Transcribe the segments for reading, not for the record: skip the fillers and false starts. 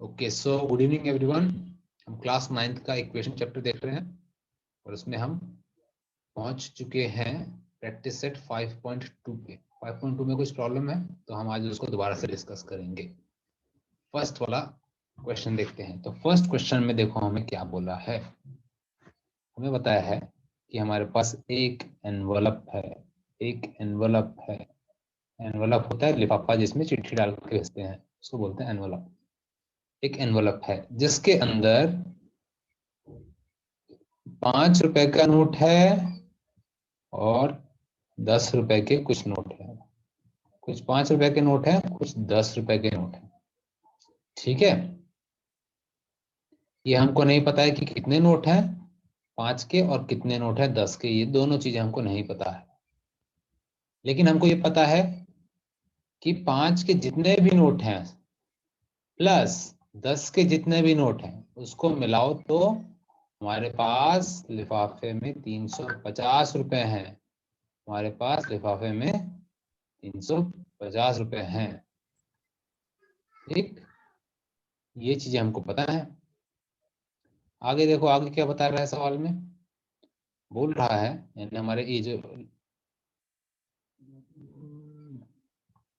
Okay, so good evening everyone. हम class 9th का equation chapter देख रहे हैं और उसमें हम पहुंच चुके हैं प्रैक्टिस सेट 5.2 पे। 5.2 में कुछ प्रॉब्लम है तो हम आज उसको दोबारा से डिस्कस करेंगे। फर्स्ट वाला क्वेश्चन देखते हैं। तो फर्स्ट क्वेश्चन में देखो हमें क्या बोला है। हमें बताया है कि हमारे पास एक एनवलप है। एक एनवलप है। एनवलप होता है लिफाफा जिसमें चिट्ठी डाल के भेजते हैं, उसको बोलते हैं एनवलप। एक एनवलप है जिसके अंदर 5 रुपए का नोट है और 10 रुपए के कुछ नोट है। कुछ 5 रुपए के नोट है, कुछ 10 रुपए के नोट है। ठीक है, ये हमको नहीं पता है कि कितने नोट हैं 5 के और कितने नोट है 10 के। ये दोनों चीजें हमको नहीं पता है, लेकिन हमको ये पता है कि 5 के जितने भी नोट हैं प्लस 10 के जितने भी नोट हैं उसको मिलाओ तो हमारे पास लिफाफे में 350 रुपए हैं। हमारे पास लिफाफे में 350 रुपए हैं। ठीक, ये चीजें हमको पता है। आगे देखो, आगे क्या बता रहा है सवाल में। बोल रहा है यानी हमारे ये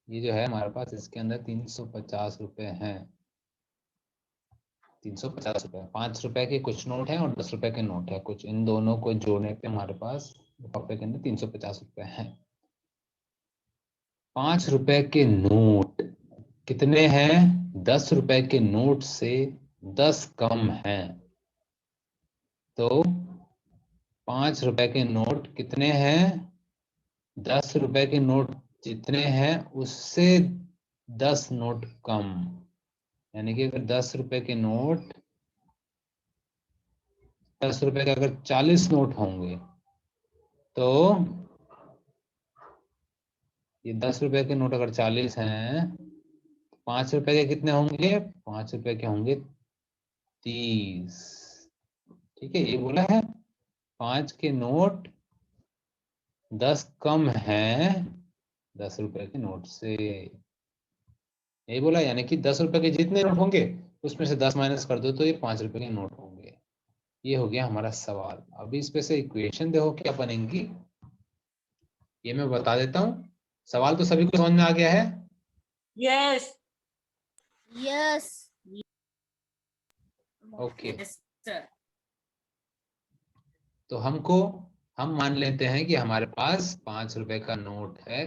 जो है हमारे पास इसके अंदर 350 रुपए हैं। 350 रुपए, 5 रुपए के कुछ नोट हैं और 10 रुपए के नोट है कुछ। इन दोनों को जोड़ने पे हमारे पास लिफाफे के अंदर 350 रुपए हैं। 5 रुपए के नोट कितने हैं? 10 रुपए के नोट से 10 कम हैं। तो 5 रुपए के नोट कितने हैं? 10 रुपए के नोट जितने हैं उससे 10 नोट कम। यानी कि अगर 10 रुपए के नोट, 10 रुपए के अगर 40 नोट होंगे तो ये 10 रुपए के नोट अगर 40 हैं, 5 रुपए के कितने होंगे? 5 रुपए के होंगे 30। ठीक है, ये बोला है 5 के नोट 10 कम हैं 10 रुपए के नोट से। यही बोला, यानी कि 10 रुपए के जितने नोट होंगे उसमें से 10 माइनस कर दो तो ये 5 रुपए के नोट होंगे। ये हो गया हमारा सवाल। अभी इस पे से इक्वेशन देखो क्या बनेंगी, ये मैं बता देता हूँ। सवाल तो सभी को समझ में आ गया है? Yes yes okay, sir. तो हम मान लेते हैं कि हमारे पास 5 रुपए का नोट है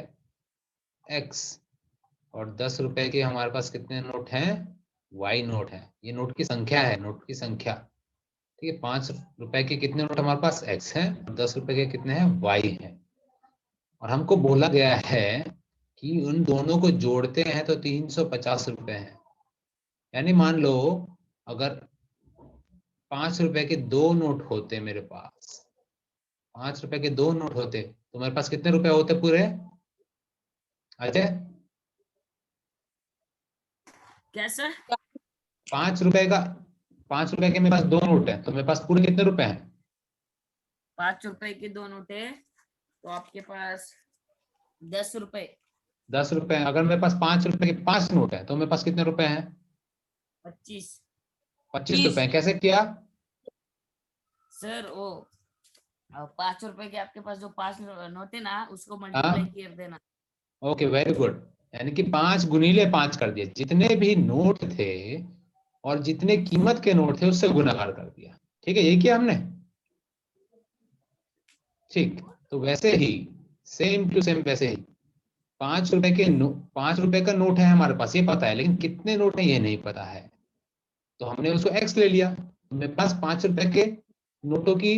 x और 10 रुपए के हमारे पास कितने नोट हैं? y नोट है। ये नोट की संख्या है, नोट की संख्या। ठीक है, 5 रुपए के कितने नोट हमारे पास x हैं और 10 रुपए के कितने हैं? y हैं। और हमको बोला गया है कि उन दोनों को जोड़ते हैं तो 350 रुपए हैं। यानी मान लो अगर 5 रुपए के 2 नोट होते मेरे पास, 5 रुपए के 2 नोट होते तो मेरे पास कितने रुपए होते पूरे? अजय, क्या सर? 5 रुपए का, 5 रुपए के मेरे पास 2 नोट है तो मेरे पास पूरे कितने रुपए हैं? 5 रुपए के 2 नोट है तो आपके पास 10 रुपए। 10 रुपए। अगर मेरे पास 5 रुपए के 5 नोट है तो मेरे पास कितने रुपए हैं? 25। 25 रुपए। कैसे किया? सर वो 5 रुपए के आपके पास जो 5 नोट है ना उसको मल्टीप्लाई कर देना। Okay, very good. यानी कि 5 गुनीले 5 कर दिया। जितने भी नोट थे और जितने कीमत के नोट थे उससे गुणाकार कर दिया। ठीक है, यही किया हमने। ठीक, तो वैसे ही सेम टू सेम वैसे ही 5 रुपए के 5 रुपए का नोट है हमारे पास, ये पता है, लेकिन कितने नोट है ये नहीं पता है। तो हमने उसको x ले लिया। मेरे पास 5 रुपए के नोटों की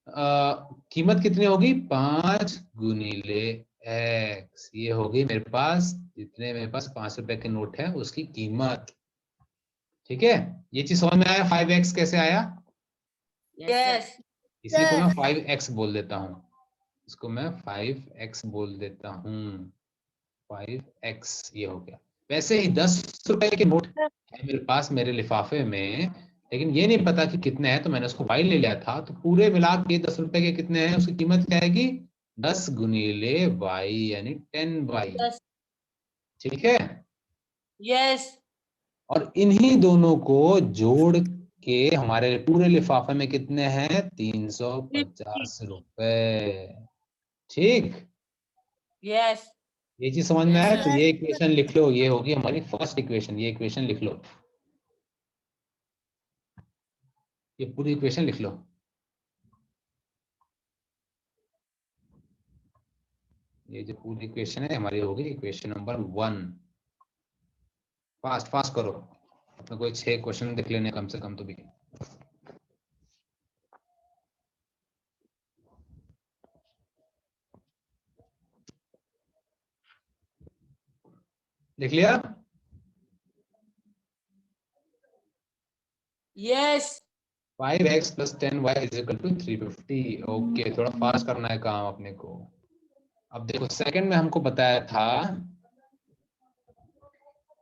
कीमत कितनी होगी? 5 गुनीले x। ये होगी मेरे पास, जितने मेरे पास 5 रुपए के नोट है उसकी कीमत। ठीक है, ये चीज समझ में आया? 5x कैसे आया? यस इसी को मैं 5x बोल देता हूँ। इसको मैं 5x बोल देता हूँ। 5x ये हो गया। वैसे ही 10 रुपए के नोट है मेरे पास मेरे लिफाफे में, लेकिन ये नहीं पता कि कितने हैं तो मैंने उसको y ले लिया था। तो पूरे मिला के 10 रुपए के कितने हैं उसकी कीमत क्या आएगी? 10 गुनीले y यानी 10y। ठीक है, यस और इन्हीं दोनों को जोड़ के हमारे पूरे लिफाफे में कितने हैं? 350 रुपए। ठीक, यस ये चीज समझ में यस आया? तो सर। ये इक्वेशन लिख लो, ये होगी हमारी फर्स्ट इक्वेशन। ये इक्वेशन लिख लो, ये पूरी इक्वेशन लिख लो। ये जो पूरी इक्वेशन है हमारी होगी इक्वेशन नंबर 1। फास्ट फास्ट करो, अपने कोई 6 क्वेश्चन देख लेने कम से कम तो भी। लिख लिया? Yes 5x + 10y = 350। ओके, थोड़ा फास्ट करना है काम अपने को। अब देखो सेकंड में हमको बताया था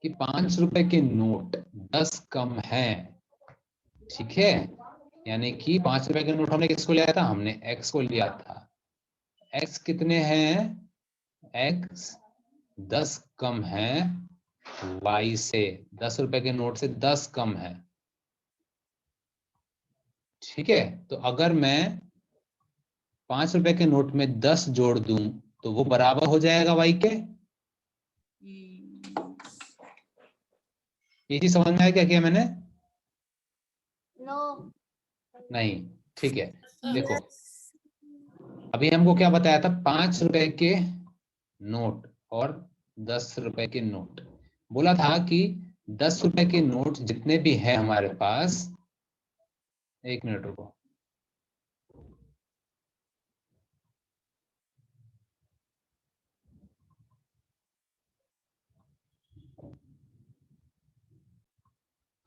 कि 5 रुपए के नोट 10 कम है। ठीक है, यानी कि 5 रुपए के नोट हमने किसको लिया था? हमने x को लिया था। x कितने हैं? x 10 कम है y से। 10 रुपए के नोट से 10 कम है। ठीक है, तो अगर मैं 5 रुपए के नोट में 10 जोड़ दूं तो वो बराबर हो जाएगा y के। ये चीज समझ में आया क्या किया मैंने? नो। नहीं, ठीक है। देखो अभी हमको क्या बताया था? 5 रुपए के नोट और 10 रुपए के नोट। बोला था कि 10 रुपए के नोट जितने भी हैं हमारे पास, 1 मिनट रुको।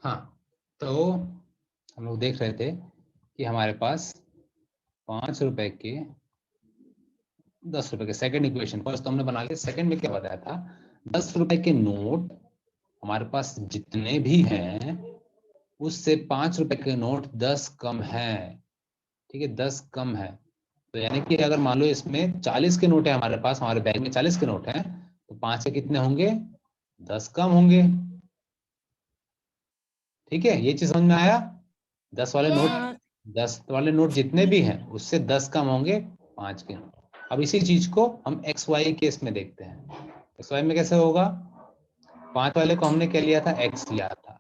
हाँ, तो हम लोग देख रहे थे कि हमारे पास 5 रुपए के 10 रुपए के, सेकंड इक्वेशन फर्स्ट तो हमने बना लिया। सेकंड में क्या बताया था? 10 रुपए के नोट हमारे पास जितने भी हैं उससे 5 रुपए के नोट 10 कम है। ठीक है, 10 कम है। तो यानी कि अगर मान लो इसमें 40 के नोट है हमारे पास, हमारे बैग में 40 के नोट हैं, तो 5 के कितने होंगे? 10 कम होंगे। ठीक है, ये चीज समझ में आया? 10 वाले नोट, 10 वाले नोट जितने भी हैं उससे 10 कम होंगे 5 के नोट। अब इसी चीज को हम एक्स वाई केस में देखते हैं। एक्स वाई में कैसे होगा? 5 वाले को हमने क्या लिया था? एक्स लिया था,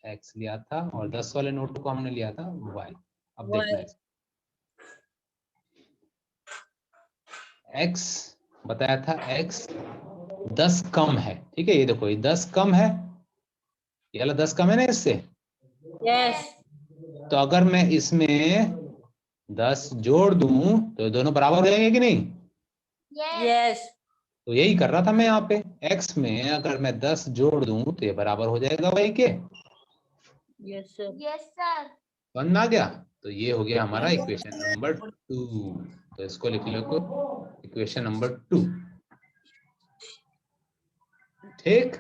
एक्स लिया था, और 10 वाले नोट को हमने लिया था वाई। अब देखना है, एक्स बताया था एक्स 10 कम है। ठीक है, ये देखो ये 10 कम है, ये वाला 10 कम है ना इससे। यस तो अगर मैं इसमें 10 जोड़ दूं तो दोनों बराबर हो जाएंगे कि नहीं? यस तो यही कर रहा था मैं यहाँ पे। x में अगर मैं 10 जोड़ दूं तो ये बराबर हो जाएगा y के। Yes sir. Yes sir. समझ में आ गया? तो ये हो गया हमारा इक्वेशन नंबर 2। तो इसको लिख लो, इक्वेशन नंबर 2। ठीक,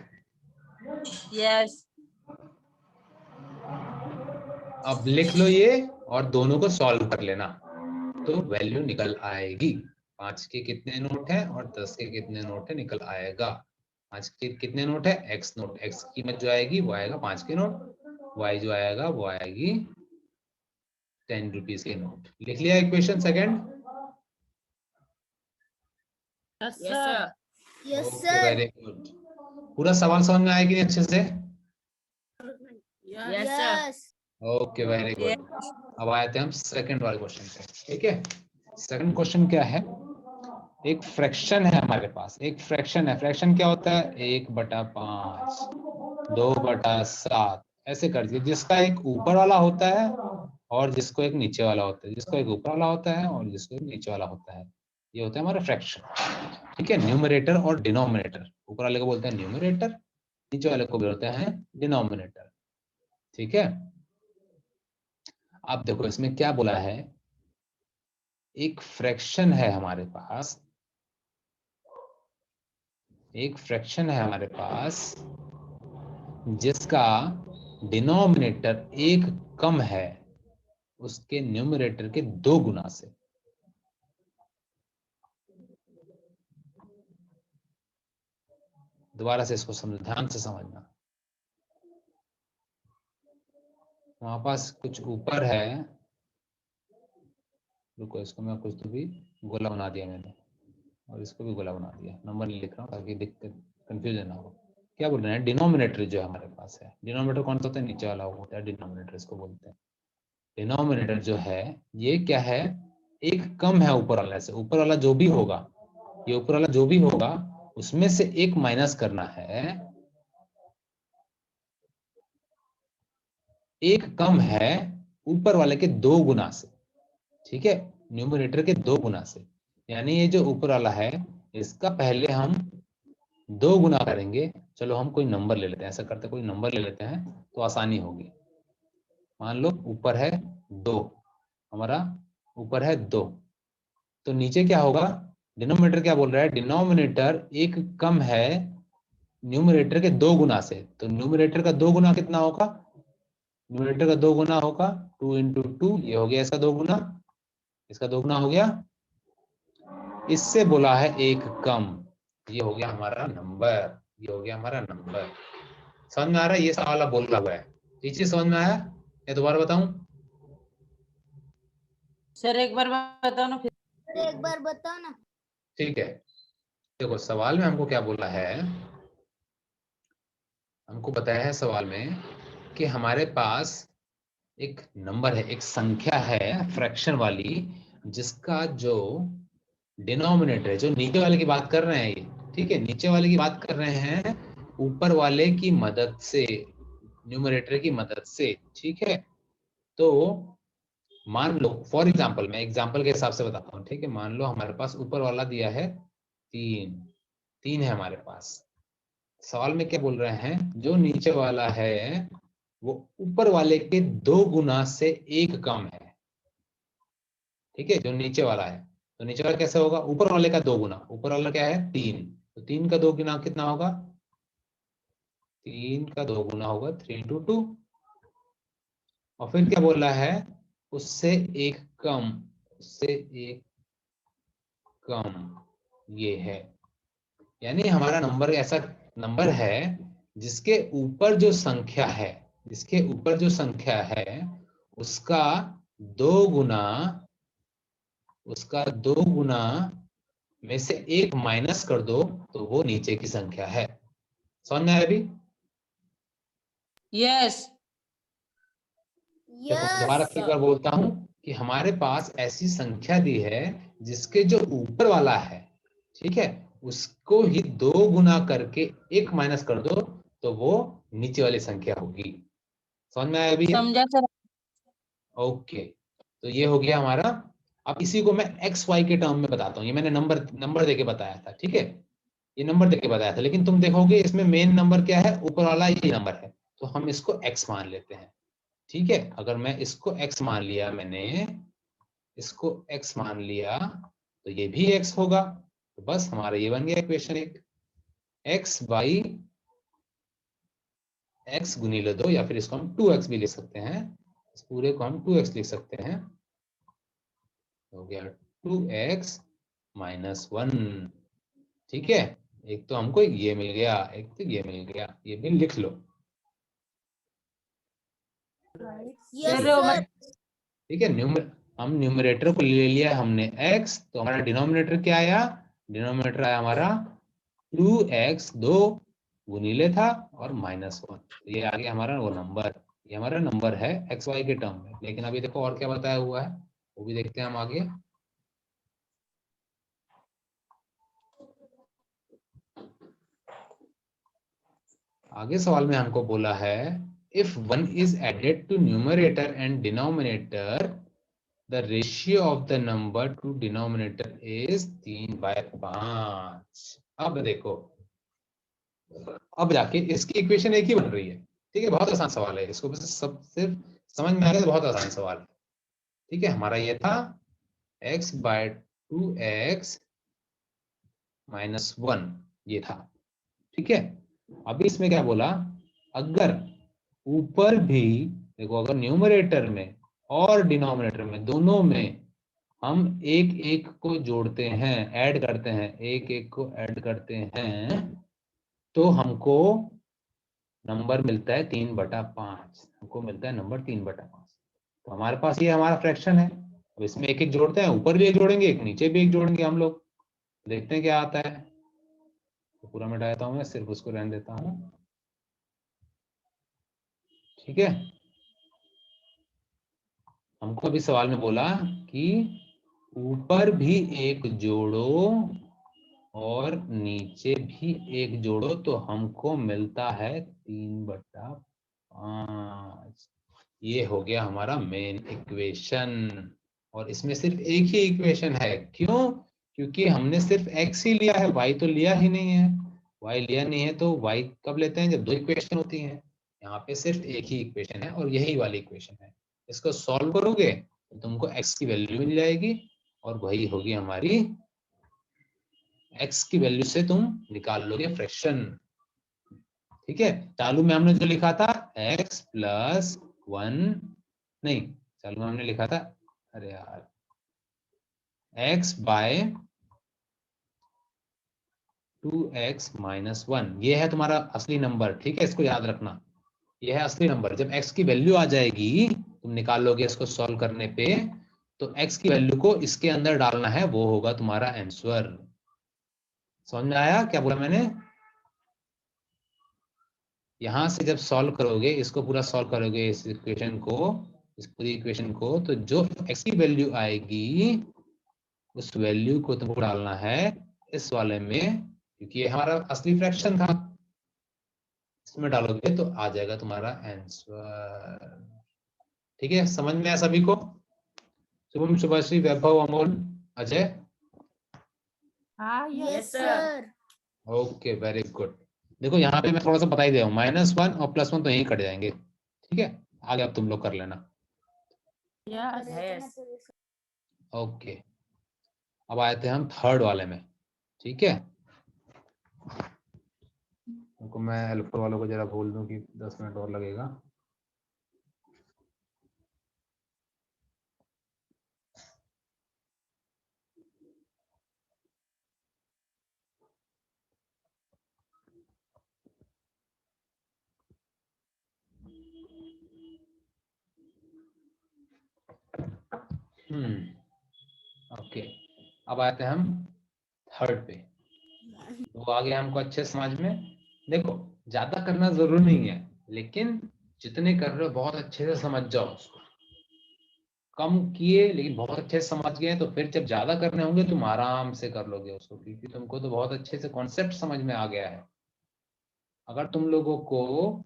यस अब लिख लो ये और दोनों को सॉल्व कर लेना तो वैल्यू निकल आएगी। 5 के कितने नोट हैं और 10 के कितने नोट है निकल आएगा। 5 के कितने नोट है? x note. x की कीमत जो आएगी वो आएगा 5 के नोट। y जो आएगा वो आएगी 10 रुपीज के नोट। लिख लिया equation second? Yes sir. Yes okay, sir. Very good. पूरा सवाल समझ में आएगी अच्छे से? Yes sir. Yes. Okay, very good. अब आते हैं हम सेकंड वाले क्वेश्चन पे। ठीक है, सेकंड क्वेश्चन क्या है? एक फ्रैक्शन है हमारे पास, एक फ्रैक्शन है। फ्रैक्शन क्या होता है? 1/5, 2/7, ऐसे कर दिए, जिसका एक ऊपर वाला होता है और जिसको एक नीचे वाला होता है, जिसको एक ऊपर वाला होता है और जिसको एक नीचे वाला होता है। ये होता है हमारा फ्रैक्शन। ठीक है, न्यूमरेटर और डिनोमिनेटर। ऊपर वाले को बोलते हैं न्यूमरेटर, नीचे वाले को बोलते हैं डिनोमिनेटर। ठीक है, अब देखो इसमें क्या बोला है? एक फ्रैक्शन है हमारे पास, एक फ्रैक्शन है हमारे पास जिसका डिनोमिनेटर 1 कम है उसके न्यूमरेटर के 2 गुना से। दोबारा से इसको समझ, ध्यान से समझना। हमारे पास कुछ ऊपर है, रुको इसको मैं कुछ तो भी गोला बना दिया मैंने, और इसको भी गोला बना दिया, नंबर नहीं लिख रहा हूँ ताकि दिक्कत कंफ्यूजन ना हो। क्या बोल रहे हैं, डिनोमिनेटर जो हमारे पास है, डिनोमिनेटर कौन सा होता है, नीचे वाला होता है डिनोमिनेटर, इसको बोलते हैं। डिनोमिनेटर जो है ये क्या है, एक कम है ऊपर वाले से, ऊपर वाला जो भी होगा, ये ऊपर वाला जो भी होगा उसमें से एक माइनस करना है, एक कम है ऊपर वाले के 2 गुना से, ठीक है, न्यूमरेटर के 2 गुना से। यानी ये जो ऊपर वाला है इसका पहले हम 2 गुना करेंगे। चलो हम कोई नंबर ले लेते हैं, ऐसा करते कोई नंबर ले लेते हैं तो आसानी होगी। मान लो ऊपर है 2, हमारा ऊपर है 2, तो नीचे क्या होगा, डिनोमिनेटर क्या बोल रहा है, डिनोमिनेटर एक कम है न्यूमरेटर के 2 गुना से, तो न्यूमरेटर का 2 गुना कितना होगा, न्यूमरेटर का 2 गुना होगा 2 इंटू 2, ये हो गया इसका 2 गुना, इसका 2 गुना हो गया, इससे बोला है एक कम, ये हो गया हमारा नंबर, ये हो गया हमारा नंबर। समझ में आ रहा है, ये सवाल बोल रहा हुआ है, ये चीज समझ में आया, मैं दोबारा बताऊं, सर एक बार बताओ ना फिर। एक बार बताओ ना। ठीक है। देखो सवाल में हमको क्या बोला है, हमको बताया है सवाल में कि हमारे पास एक नंबर है, एक संख्या है फ्रैक्शन वाली, जिसका जो डिनोमिनेटर है, जो नीचे वाले की बात कर रहे हैं ये, ठीक है, नीचे वाले की बात कर रहे हैं ऊपर वाले की मदद से, न्यूमरेटर की मदद से, ठीक है। तो मान लो फॉर एग्जांपल, मैं एग्जांपल के हिसाब से बताता हूँ, ठीक है, मान लो हमारे पास ऊपर वाला दिया है 3, 3 है हमारे पास। सवाल में क्या बोल रहे हैं, जो नीचे वाला है वो ऊपर वाले के 2 गुना से एक कम है, ठीक है, जो नीचे वाला है, तो नीचे वाला कैसे होगा, ऊपर वाले का 2 गुना, ऊपर वाला क्या है 3, तो 3 का 2 गुना कितना होगा, 3 का 2 गुना होगा 3 इंटू 2, और फिर क्या बोल रहा है, उससे एक कम, उससे एक कम ये है। यानी हमारा नंबर ऐसा नंबर है जिसके ऊपर जो संख्या है, जिसके ऊपर जो संख्या है उसका 2 गुना, उसका 2 गुना में से एक माइनस कर दो तो वो नीचे की संख्या है। समझ में आया अभी, यस। देखो दोबारा यस एक बार बोलता हूं कि हमारे पास ऐसी संख्या दी है जिसके जो ऊपर वाला है, ठीक है, उसको ही 2 गुना करके एक माइनस कर दो तो वो नीचे वाली संख्या होगी। समझ में आया अभी ये, समझा सर। ओके। तो ये हो गया हमारा। अब इसी को मैं एक्स वाई के टर्म में बताता हूँ, ये मैंने नंबर नंबर देके बताया था, ठीक है, ये नंबर देके बताया था, लेकिन तुम देखोगे इसमें मेन नंबर क्या है, ऊपर वाला ये नंबर है, तो हम इसको एक्स मान लेते हैं, ठीक है। अगर मैं इसको x मान लिया, मैंने इसको x मान लिया तो ये भी x होगा, तो बस हमारा ये बन गया इक्वेशन एक, x बाई x गुनीले 2, या फिर इसको हम 2x भी लिख सकते हैं, इस पूरे को हम 2x लिख सकते हैं, हो गया 2x माइनस 1, ठीक है। एक तो हमको ये मिल गया, एक तो ये मिल गया, ये भी लिख लो, यस सर सर। ठीक है। हम न्यूमरेटर को ले लिया हमने x, तो हमारा डिनोमिनेटर क्या आया, डिनोमिनेटर आया हमारा 2x, 2 गुनीले था और -1, ये आ गया हमारा वो नंबर, ये हमारा नंबर है एक्स वाई के टर्म में। लेकिन अभी देखो और क्या बताया हुआ है, वो भी देखते हैं हम आगे। आगे सवाल में हमको बोला है, if 1 is added to numerator and denominator the ratio of the number to denominator is 3/5। अब देखो, अब जाके इसकी इक्वेशन एक ही बन रही है, ठीक है, बहुत आसान सवाल है, इसको बस सब सिर्फ समझ में आ गया तो बहुत आसान सवाल है, ठीक है। हमारा ये था x/2x - 1, ये था, ठीक है। अभी इसमें क्या बोला, अगर ऊपर भी देखो, अगर न्यूमरेटर में और डिनोमिनेटर में दोनों में हम एक एक को जोड़ते हैं, ऐड करते हैं, एक एक को ऐड करते हैं, तो हमको नंबर मिलता है 3/5, हमको मिलता है नंबर 3/5। तो हमारे पास ये हमारा फ्रैक्शन है। अब इसमें एक एक जोड़ते हैं, ऊपर भी एक जोड़ेंगे, एक नीचे भी एक जोड़ेंगे हम लोग, देखते हैं क्या आता है। तो पूरा मिटा देता हूँ मैं, सिर्फ उसको रहने देता हूँ। ठीक है, हमको अभी सवाल में बोला कि ऊपर भी एक जोड़ो और नीचे भी एक जोड़ो तो हमको मिलता है 3/5। ये हो गया हमारा मेन इक्वेशन। और इसमें सिर्फ एक ही इक्वेशन है, क्यों? क्योंकि हमने सिर्फ x ही लिया है, y तो लिया ही नहीं है। y लिया नहीं है तो y कब लेते हैं? जब दो इक्वेशन होती हैं। यहाँ पे सिर्फ एक ही इक्वेशन है और यही वाली इक्वेशन है। इसको सॉल्व करोगे तो तुमको x की वैल्यू मिल जाएगी और वही होगी हमारी, x की वैल्यू से तुम निकाल लोगे फ्रैक्शन। ठीक है, चालू में हमने जो लिखा था x + 1, नहीं चालू में हमने लिखा था, अरे यार, x/2x - 1, ये है तुम्हारा असली नंबर। ठीक है, इसको याद रखना, ये है असली नंबर। जब x की वैल्यू आ जाएगी, तुम निकाल लोगे इसको सॉल्व करने पे, तो x की वैल्यू को इसके अंदर डालना है, वो होगा तुम्हारा आंसर। समझ में आया क्या बोला मैंने? यहां से जब सॉल्व करोगे, इसको पूरा सॉल्व करोगे, इस इक्वेशन को, इस पूरी इक्वेशन को, तो जो x की वैल्यू आएगी उस वैल्यू को तुमको डालना है इस वाले में, क्योंकि ये हमारा असली फ्रैक्शन था। इसमें डालोगे तो आ जाएगा तुम्हारा आंसर। ठीक है, समझ में आया सभी को? शुभम, शुभश्री, वैभव, अमोल, अजय। हाँ yes sir. Sir. Okay, very good. देखो यहाँ पे मैं थोड़ा सा बता ही दे रहा हूँ, -1 और +1 तो यहीं कट जाएंगे। ठीक है, आगे अब तुम लोग कर लेना। यस। ओके, अब आए थे हम थर्ड वाले में। ठीक है, उनको मैं हेल्पर वालों को जरा बोल दूं कि 10 मिनट और लगेगा। ओके, अब आते हैं हम थर्ड पे। तो आगे हमको अच्छे समझ में, देखो ज्यादा करना जरूरी नहीं है, लेकिन जितने कर रहे हो बहुत अच्छे से समझ जाओ उसको। कम किए लेकिन बहुत अच्छे से समझ गए, तो फिर जब ज्यादा करने होंगे तुम आराम से कर लोगे उसको, क्योंकि तुमको तो बहुत अच्छे से कॉन्सेप्ट समझ में आ गया है। अगर तुम लोगों को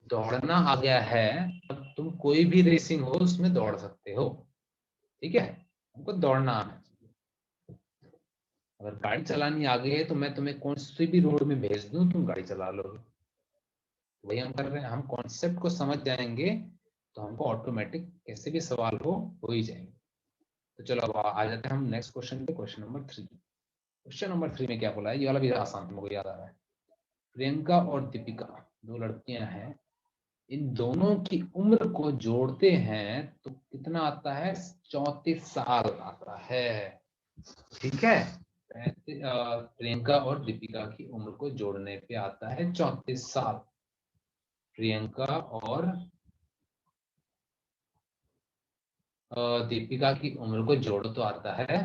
दौड़ना आ गया है, तब तुम कोई भी रेसिंग हो उसमें दौड़ सकते हो। ठीक है, तुमको दौड़ना आना चाहिए। अगर गाड़ी चलानी आ गई है तो मैं तुम्हें कौन सी भी रोड में भेज दूं, तुम गाड़ी चला लोगे। वही हम कर रहे हैं, हम कॉन्सेप्ट को समझ जाएंगे तो हमको ऑटोमेटिक कैसे भी सवाल हो ही जाएंगे। तो चलो अब आ जाते हैं हम नेक्स्ट क्वेश्चन पे, क्वेश्चन नंबर 3। क्वेश्चन नंबर 3 में क्या बोला है, ये वाला भी आसान तुमको याद आ रहा है। प्रियंका और दीपिका, दो लड़कियां हैं, इन दोनों की उम्र को जोड़ते हैं तो कितना आता है? 34 साल आता है। ठीक है, प्रियंका और दीपिका की उम्र को जोड़ने पे आता है 34 साल। प्रियंका और दीपिका की उम्र को जोड़ो तो आता है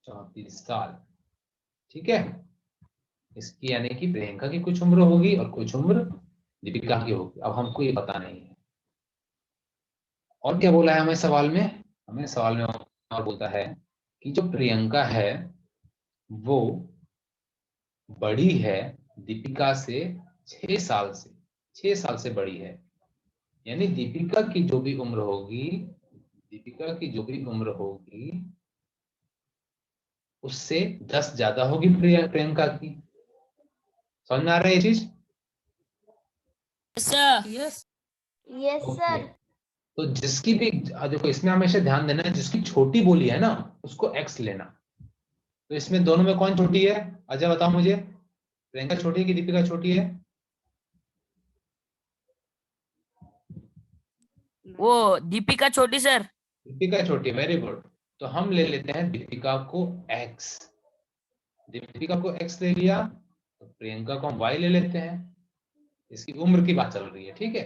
34 साल। ठीक है, इसकी यानी कि प्रियंका की कुछ उम्र होगी और कुछ उम्र दीपिका की होगी। अब हमको ये पता नहीं है। और क्या बोला है हमें सवाल में? हमें सवाल में और बोलता है कि जो प्रियंका है वो बड़ी है दीपिका से 6 साल से, 6 साल से बड़ी है। यानी दीपिका की जो भी उम्र होगी, दीपिका की जो भी उम्र होगी उससे 10 ज्यादा होगी प्रियंका की। समझ में आ रहा है ये चीज? Yes yes okay, sir. तो जिसकी भी, देखो इसमें हमेशा ध्यान देना है, जिसकी छोटी बोली है ना उसको x लेना। तो इसमें दोनों में कौन छोटी है? अजय बताओ मुझे, प्रियंका छोटी है कि दीपिका छोटी है? वो दीपिका छोटी सर। दीपिका छोटी, वेरी गुड। तो हम ले लेते हैं दीपिका को x। दीपिका को x ले लिया तो प्रियंका को हम y ले लेते हैं। इसकी उम्र की बात चल रही है, ठीक है।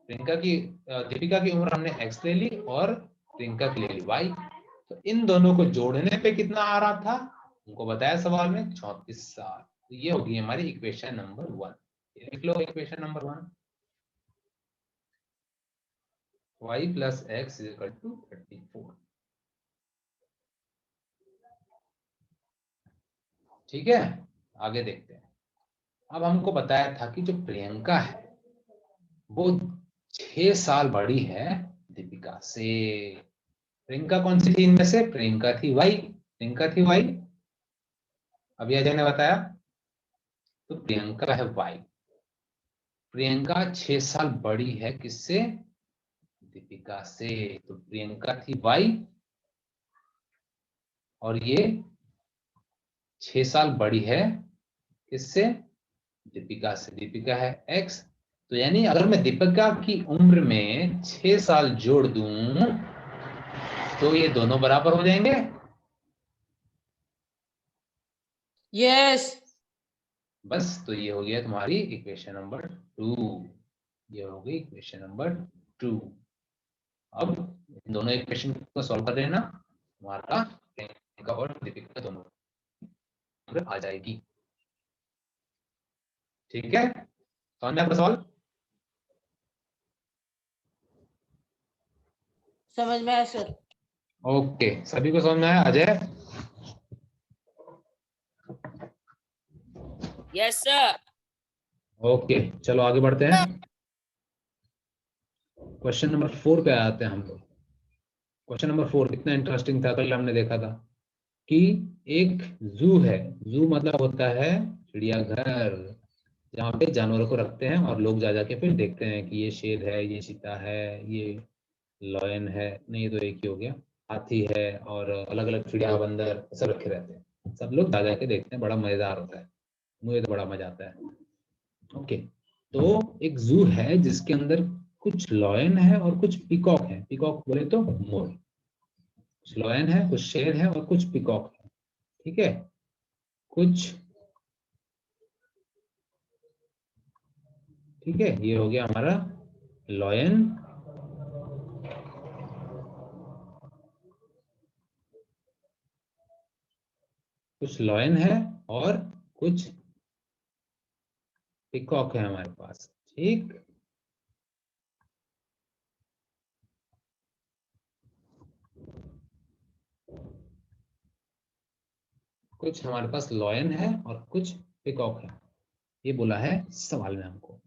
दीपिका की उम्र हमने x ले ली और प्रियंका की ले ली y। तो इन दोनों को जोड़ने पे कितना आ रहा था, उनको बताया सवाल में 34 साल। तो ये होगी हमारी इक्वेशन नंबर 1। लिख लो equation number 1, y plus x is equal to 34। ठीक है, आगे देखते हैं। अब हमको बताया था कि जो प्रियंका है वो 6 साल बड़ी है दीपिका से। प्रियंका कौन सी थी इनमें से, प्रियंका थी वाई, प्रियंका थी वाई, अभी अजय ने बताया। तो प्रियंका है वाई, प्रियंका 6 साल बड़ी है किससे, दीपिका से। तो प्रियंका थी वाई और ये 6 साल बड़ी है किससे, दीपिका से। दीपिका है एक्स। तो यानी अगर मैं दीपिका की उम्र में 6 साल जोड़ दूं तो ये दोनों बराबर हो जाएंगे। यस। बस, तो ये हो गया तुम्हारी इक्वेशन नंबर 2। ये हो गई इक्वेशन नंबर 2। अब इन दोनों इक्वेशन को सॉल्व कर देना, हमारा प्रियंका और दीपिका दोनों आ जाएगी। ठीक है, समझ में आपका सवाल? समझ में आया सर। ओके, सभी को समझ में आया? अजय? Yes sir. ओके, चलो आगे बढ़ते हैं। क्वेश्चन नंबर 4 पे आते हैं हम लोग। क्वेश्चन नंबर 4 कितना इंटरेस्टिंग था, कल हमने देखा था कि एक जू है। जू मतलब होता है चिड़ियाघर, जहाँ पे जानवरों को रखते हैं और लोग जा जाके फिर देखते हैं कि ये शेर है, ये चीता है, ये लॉयन है, नहीं ये तो एक ही हो गया, हाथी है, और अलग अलग चिड़िया बंदर सब रखे रहते हैं। सब लोग जा जाके देखते हैं, बड़ा मजेदार होता है, मुझे तो बड़ा मजा आता है। ओके, तो एक जू है जिसके अंदर कुछ लॉयन है और कुछ पिकॉक है। पिकॉक बोले तो मोर। कुछ लॉयन है, कुछ शेर है और कुछ पिकॉक है। ठीक है, कुछ, ठीक है, ये हो गया हमारा लॉयन, कुछ लॉयन है और कुछ पिकॉक है हमारे पास। ठीक, कुछ हमारे पास लॉयन है और कुछ पिकॉक है, ये बोला है सवाल में हमको।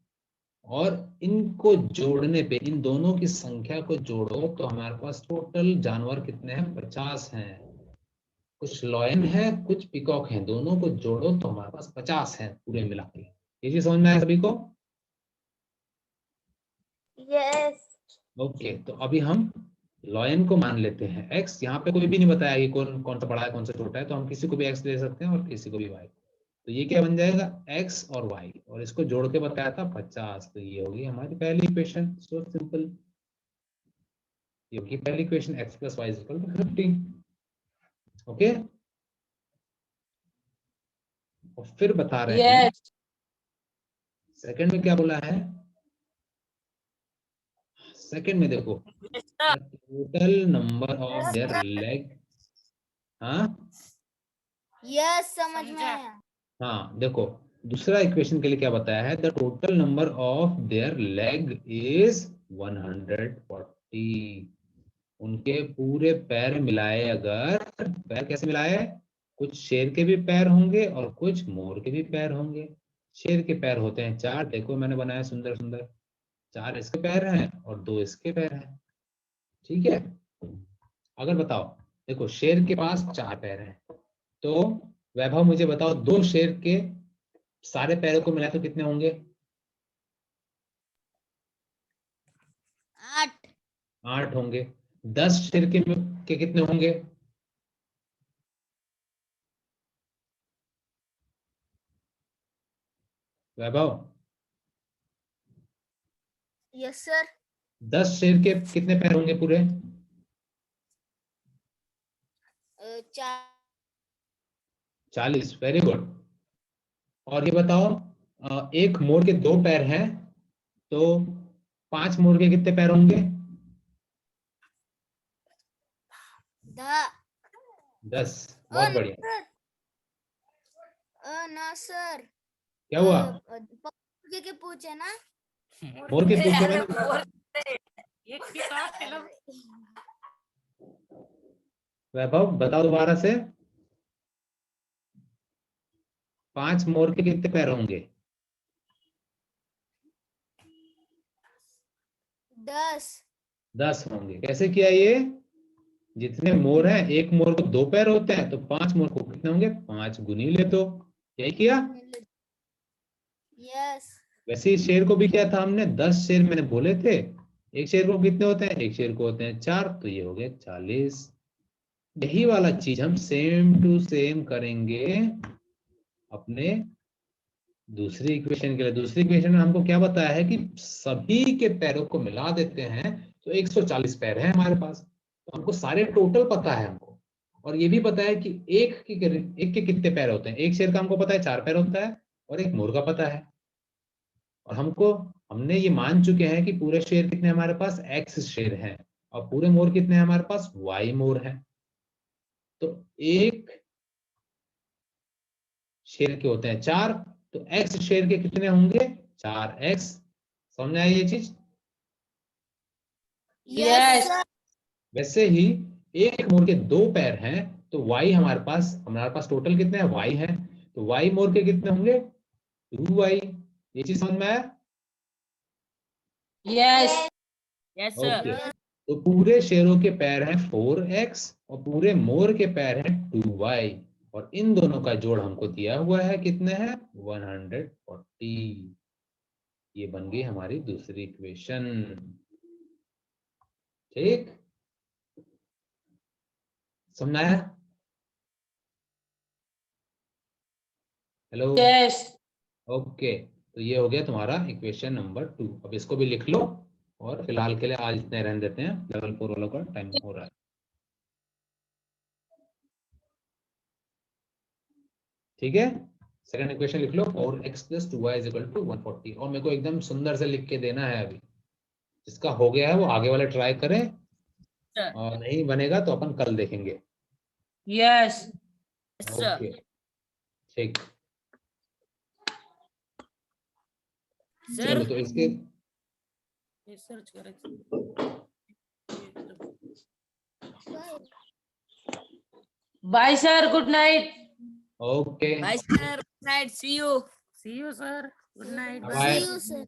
और इनको जोड़ने पे, इन दोनों की संख्या को जोड़ो तो हमारे पास टोटल जानवर कितने हैं, 50 हैं। कुछ लॉयन है, कुछ पिकॉक हैं, दोनों को जोड़ो तो हमारे पास 50 हैं पूरे मिला के। ये चीज समझ में आया सभी को? यस। ओके, तो अभी हम लॉयन को मान लेते हैं एक्स। यहाँ पे कोई भी नहीं बताया कि कौन कौन सा बड़ा है कौन सा छोटा है, तो हम किसी को भी एक्स ले सकते हैं और किसी को भी वाई। तो ये क्या बन जाएगा, एक्स और वाई, और इसको जोड़ के बताया था 50। तो ये होगी हमारी पहली इक्वेशन, सो सिंपल। ये होगी पहली equation, x plus y is equal to 50। Okay, और फिर बता रहे हैं यस। सेकंड में क्या बोला है। सेकंड में देखो, total number of their leg. हाँ यस, समझ में आया। हाँ, देखो दूसरा इक्वेशन के लिए क्या बताया है, the total number of their leg is 140। उनके पूरे पैर मिलाए, अगर पैर कैसे मिलाए, कुछ शेर के भी पैर होंगे और कुछ मोर के भी पैर होंगे। शेर के पैर होते हैं 4, देखो मैंने बनाया सुंदर सुंदर, 4 इसके पैर हैं और 2 इसके पैर हैं। ठीक है, अगर बताओ, देखो शेर के पास 4 पैर हैं, तो वैभव मुझे बताओ 2 शेर के सारे पैरों को मिलाए तो कितने होंगे? 8। 8 होंगे। 10 शेर के कितने होंगे? वैभव, यस सर। 10 शेर के कितने पैर होंगे पूरे? 4। 40, वेरी गुड। और ये बताओ एक मोर के 2 पैर हैं, तो 5 मोर के कितने पैर होंगे? 10। बहुत बढ़िया। ना सर, क्या हुआ? के पूछे ना। मोर के पूछे अरे मैंने। बोल ये क्या फिल्म? वैभव बताओ दोबारा से। 5 मोर के कितने पैर होंगे? 10 होंगे। कैसे किया ये? जितने मोर हैं, एक मोर को 2 पैर होते हैं, तो 5 मोर को कितने होंगे? 5 गुनी ले तो। यही किया। यस। वैसे ही शेर को भी किया था हमने। 10 शेर मैंने बोले थे। एक शेर को कितने होते हैं? एक शेर को होते हैं 4, तो ये हो गए 40। यही वाला चीज हम सेम टू सेम करेंगे अपने दूसरी इक्वेशन के लिए। दूसरी इक्वेशन में हमको क्या बताया है कि सभी के पैरों को मिला देते हैं तो 140 पैर है हमारे पास। तो हमको सारे टोटल पता है हमको, और ये भी पता है कि एक के कितने पैर होते हैं। एक शेर का हमको पता है 4 पैर होता है, और एक मोर का पता है। और हमने ये मान चुके हैं कि पूरे शेर कितने हमारे पास? X शेर हैं, और पूरे मोर कितने हैं हमारे पास? Y मोर है। तो एक शेर के होते हैं 4, तो X शेर के कितने होंगे? 4x। समझ आया ये चीज? Yes sir. वैसे ही एक मोर के 2 पैर हैं, तो y हमारे पास टोटल कितने हैं? y है। तो y मोर के कितने होंगे? 2y। ये चीज समझ में आया? Yes yes sir. ओके। तो पूरे शेरों के पैर हैं 4x, और पूरे मोर के पैर हैं 2y, और इन दोनों का जोड़ हमको दिया हुआ है कितने हैं? 140। ये बन गई हमारी दूसरी इक्वेशन। ठीक, समझ आया? हेलो। यस ओके, तो ये हो गया तुम्हारा इक्वेशन नंबर 2। अब इसको भी लिख लो, और फिलहाल के लिए आज इतने रहने देते हैं, लेवल 4 वालों का टाइम हो रहा है। ठीक है, सेकंड इक्वेशन लिख लो, 4x + 2y = 140। और मेरे को एकदम सुंदर से लिख के देना है। अभी जिसका हो गया है वो आगे वाले ट्राई करें, और नहीं बनेगा तो अपन कल देखेंगे। यस ओके, ठीक। चलो, तो इसके सर्च करें। Bye sir, good night. Okay, bye sir, good night, see you sir, good night, bye. See you, sir.